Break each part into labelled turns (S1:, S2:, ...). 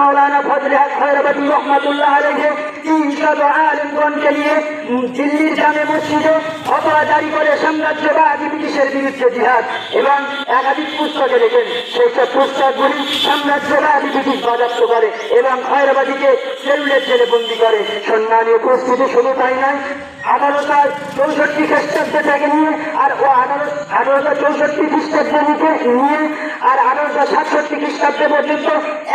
S1: मौलाना फजले हक खैरबादी रहमतुल्लाह अलैहि 300 आलिमगणকে নিয়ে দিল্লির জামে মসজিদে ফতোয়া জারি করে সাম্রাজ্যবাদী ব্রিটিশের বিরুদ্ধে জিহাদ এবং একাধিক পুস্তকে লেখেন। সেই সব পুস্তকগুলি সাম্রাজ্যবাদী ব্রিটিশ বাজেয়াপ্ত করে এবং খয়রাবাদীকে সেলুলের জেলে বন্দী করে। সম্মানীয় উপস্থিতি, শুধু তাই নয়, 1864 খ্রিস্টাব্দে থেকে নিয়ে আর 1864 খ্রিস্টাব্দে নিয়ে আর 1867 খ্রিস্টাব্দে পর্যন্ত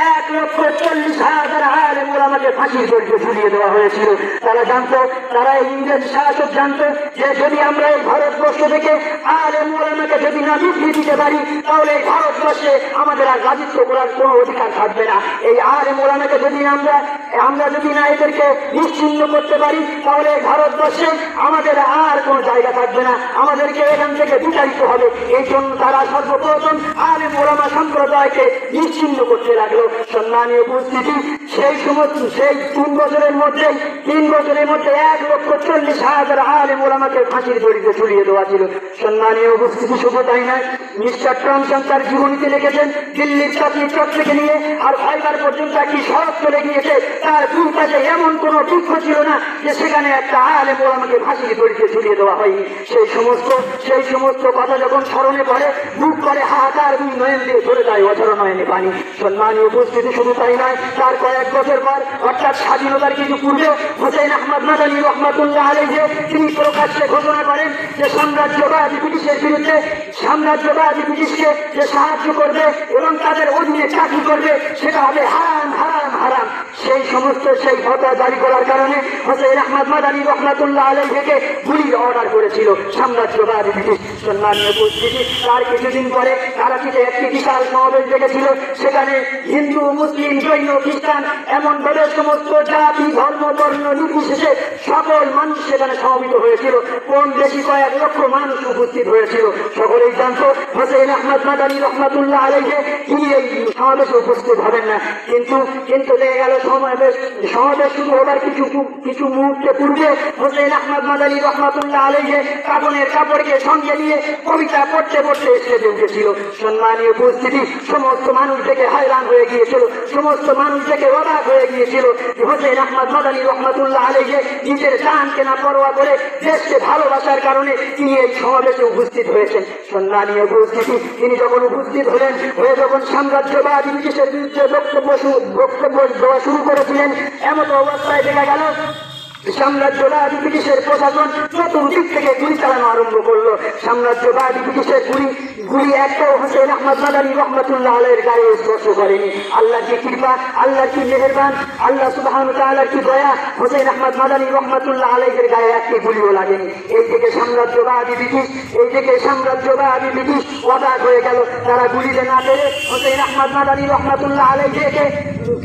S1: 1,40,000 আলেম ওলামাকে ফাঁসির দড়িতে ঝুলিয়ে দেওয়া হয়েছিল। তারা জানতো, তারা ইংরেজ শাসক জানতো যে যদি আমরা এই ভারতবর্ষ থেকে আলেম ওলামাকে যদি না বিক্রি দিতে পারি তাহলে এই ভারতবর্ষে আমাদের আর রাজত্ব করার কোনো অধিকার থাকবে না। এই আলেম ওলামাকে যদি আমরা যদি না এদেরকে নিশ্চিহ্ন করতে পারি তাহলে এই ভারতবর্ষে আমাদের আর কোনো জায়গা থাকবে না, আমাদেরকে এখান থেকে বিতাড়িত হবে। এই জন্য তারা সর্বপ্রথম আলেম ওলামা সম্প্রদায়কে নিশ্চিহ্ন করতে লাগলো। সম্মানীয় উপস্থিতি, সেই 3 বছরের মধ্যে 1,40,000 আলেম ওলামাকে ফাঁসির দড়িতে ঝুলিয়ে দেওয়া ছিল। সম্মানীয় উপস্থিতি, শুধু তাই নয়, মিস্টার টমসন তার জীবনীতে লিখেছেন দিল্লির চাঁদনি চক থেকে নিয়ে আর ফাইবার পর্যন্ত একটি সড়ক চলে গিয়েছে, তার দুই পাশে এমন কোন বৃক্ষ ছিল না যে সেখানে একটা আলেম ওলামাকে ফাঁসির দড়িতে ঝুলিয়ে দেওয়া হয়নি। সেই সমস্ত কথা যখন স্মরণে পড়ে বুক করে হাহাকার, দুই নয়ন দিয়ে ধরে যায় অঝর নয়নে পানি। সম্মানীয় উপস্থিতি, শুধু তাই নয়, তার কয়েক বছর পর অর্থাৎ স্বাধীনতার কিছু পূর্বে হুসাইন আহমদ মাদানী রহমাতুল্লাহ আলাইহি তিনি প্রকাশ্যে ঘোষণা করেন যে সাম্রাজ্যবাদী ব্রিটিশের বিরুদ্ধে, সাম্রাজ্যবাদী ব্রিটিশকে যে সাহায্য করবে এবং তাদের অধীনে চাকরি করবে সেটা হবে হারাম হারাম হারাম। সেই ফতোয়া জারি করার কারণে হুসাইন আহমদ মাদানী রহমাতুল্লাহ আলাইহিকে গুলির অর্ডার করেছিল সাম্রাজ্যবাদী ব্রিটিশ। সম্মানীয় উপস্থিতি, তার কিছুদিন পরে কারাচিতে একটি বিশাল সমাবেশ ডেকেছিল। সেখানে হিন্দু, মুসলিম, জৈন, খ্রিস্টান এমনভাবে সমস্ত জাতি, ধর্ম, বর্ণ নির্বিশেষে সকল মানুষ সেখানে সমবেত হয়েছিল। কম বেশি কয়েক লক্ষ মানুষ উপস্থিত হয়েছিল। সকলেই জানত হুসাইন আহমদ মাদানী রহমাতুল্লাহ আলাইহি তিনি এই সমাবেশে উপস্থিত হবেন না। কিন্তু দেখা গেল সমাবেশ শুরু হবার কিছু মুহূর্তে পূর্বে হুসাইন আহমদ মাদানী রহমাতুল্লাহ আলাইহি কাফনের কাপড়কে সঙ্গে নিয়ে কবিতা পড়তে পড়তে স্টেজে উঠেছিল। সম্মানীয় উপস্থিতি, সমস্ত মানুষ থেকে hayran হয়ে গিয়েছিল, সমস্ত মানুষ থেকে অবাক হয়ে গিয়েছিল যে হুসাইন আহমদ মাদানী রহমাতুল্লাহ আলাইহি নিজের জানকে না পরোয়া করে দেশকে ভালোবাসার কারণে তিনি এই সমাবেশে উপস্থিত হয়েছেন। সম্মানীয় উপস্থিতি, তিনি যখন উপস্থিত হলেন, যখন সাম্রাজ্যবাদী ব্রিটিশের বিরুদ্ধে বক্তব্য দেওয়া শুরু করেছিলেন, এমন অবস্থায় দেখা গেল সাম্রাজ্যবাদী ব্রিটিশের প্রশাসন চতুর্দিক থেকে গুলি চালানো আরম্ভ করলো। সাম্রাজ্যবাদী ব্রিটিশের গুলি একটাও হুসাইন আহমদ মাদানী রহমাতুল্লাহ আলাইহির গায়ে স্পর্শ করেনি। আল্লাহর কি কৃপা, আল্লাহর কি মেহেরবান, আল্লাহ সুবহানাহু ওয়া তাআলার কি দয়া, হুসাইন আহমদ মাদানী রহমাতুল্লাহ আলাইহির গায়ে একটি গুলিও লাগেনি। এই থেকে সাম্রাজ্যবাদী ব্রিটিশ অবাক হয়ে গেল। তারা গুলিতে না পেরে হুসাইন আহমদ মাদানী রহমাতুল্লাহ আলাইহিকে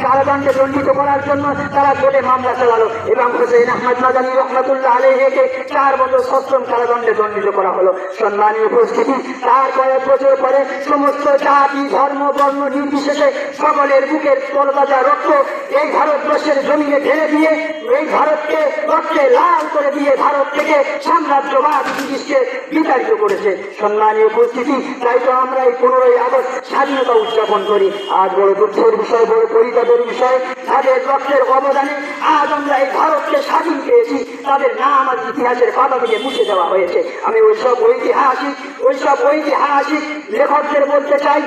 S1: কারাদণ্ডে দণ্ডিত করার জন্য তারা কোর্টে মামলা চালালো এবং হুসাইন আহমদ মাদানী রহমাতুল্লাহ আলাইহিকে 4 বছর সশ্রম কারাদণ্ডে দণ্ডিত করা হলো। সম্মানীয় উপস্থিতি, তার কয়েক বছর পরে সমস্ত জাতি, ধর্ম, বর্ণ নির্বিশেষে সকলের বুকের তরতাজা রক্ত এই ভারতবর্ষের জমিনে ঢেলে দিয়ে এই ভারতকে রক্তে লাল করে দিয়ে ভারত থেকে সাম্রাজ্যবাদ ব্রিটিশকে বিতাড়িত করেছে। সম্মানীয় উপস্থিতি, তাই তো আমরা এই 15ই আগস্ট স্বাধীনতা উদযাপন করি। আজ বড় দুঃখের বিষয়, বড় পরিতাপের বিষয়, তাদের রক্তের অবদানে আজ আমরা এই ভারতকে স্বাধীন পেয়েছি। তাদের নাম আজ ইতিহাসের পাতা থেকে মুছে দেওয়া হয়েছে। আমি ওইসব ঐতিহাসিক লেখকদের বলতে চাই,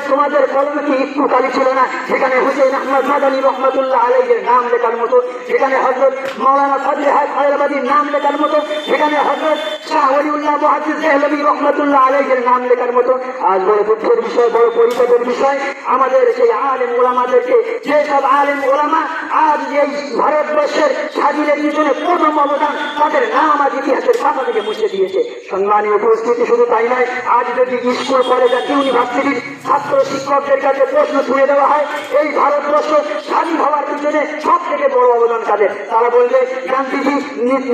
S1: তোমাদের কলমে কি একটু কালি ছিল না সেখানে হুসাইন আহমদ মাদানী রহমাতুল্লাহ আলাইহির নাম লেখার মতো, সেখানে হযরত মাওলানা ফজলে হক খয়রাবাদীর নাম লেখার মতো, সেখানে হযরত শাহ ওলিউল্লাহ মুহাদ্দিস দেহলভী রহমাতুল্লাহ আলাইহির নাম লেখার মতো? আজ বড় দুঃখের বিষয়, বড় পরিতাপের বিষয়, আমাদের সেই আলেম ওলামাদেরকে, যেসব আলেম ওলামা আজ এই ভারতবর্ষের স্বাধীনের পিছনে প্রথম অবদান, তাদের নাম আজ ইতিহাসের পাতা থেকে মুছে দিয়েছে। সম্মানীয় উপস্থিতি, শুধু তাই নয়, আজ যদি স্কুল, কলেজ, ইউনিভার্সিটির ছাত্র শিক্ষকদের কাছে প্রশ্ন ছুড়ে দেওয়া হয় এই ভারতবর্ষ স্বাধীন হওয়ার পিছনে সব থেকে বড় অবদান কাদের, তারা বলবে গান্ধীজি,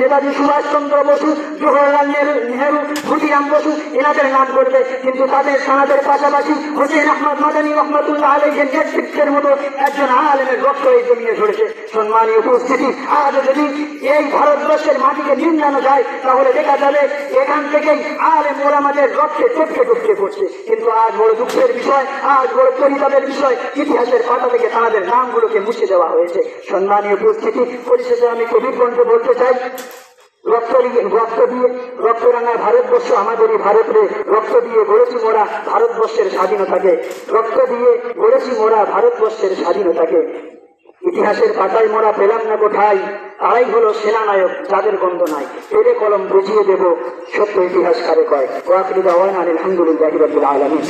S1: নেতাজি সুভাষচন্দ্র বসু, জওহরলাল জওহরলাল নেহরু, ক্ষুদিরাম বসু এনাদের নাম করবে, কিন্তু তাদের পাশাপাশি হোসেন আহমদ মাদানী রহমতুল্লাহ আলাইহির নেতৃত্বের মতো একজন আলেমের রক্ত এই জমিনে ঝরেছে। সম্মানীয় উপস্থিতি, আজ যদি এই ভারতবর্ষের মাটিকে নিন্দানো যায় তাহলে দেখা যাবে এখান থেকেই আলেম ওলামাদের রক্তে টপকে টপকে পড়ছে। কিন্তু আজ বড় দুঃখের বিষয়, আজ বড় পরিতাপের বিষয়, ইতিহাসের পাতা থেকে তাদের নামগুলোকে মুছে দেওয়া হয়েছে। সম্মানীয় উপস্থিতি, পরিশেষে আমি কবির কণ্ঠে বলতে চাই, রক্তরাঙা ভারতবর্ষ আমাদেরই ভারতে, রক্ত দিয়ে গড়েছি মোরা ভারতবর্ষের স্বাধীনতাকে, রক্ত দিয়ে গড়েছি মোরা ভারতবর্ষের স্বাধীনতাকে। ইতিহাসের পাতায় মোরা পেলাম না কোথায়, তারাই হলো সেনানায়ক যাদের গন্ধ নাই, পেলে কলম বুঝিয়ে দেব সত্য ইতিহাসকারে কয়। ওয়াকিলু দাওয়ানা আলহামদুলিল্লাহি রাব্বিল আলামিন।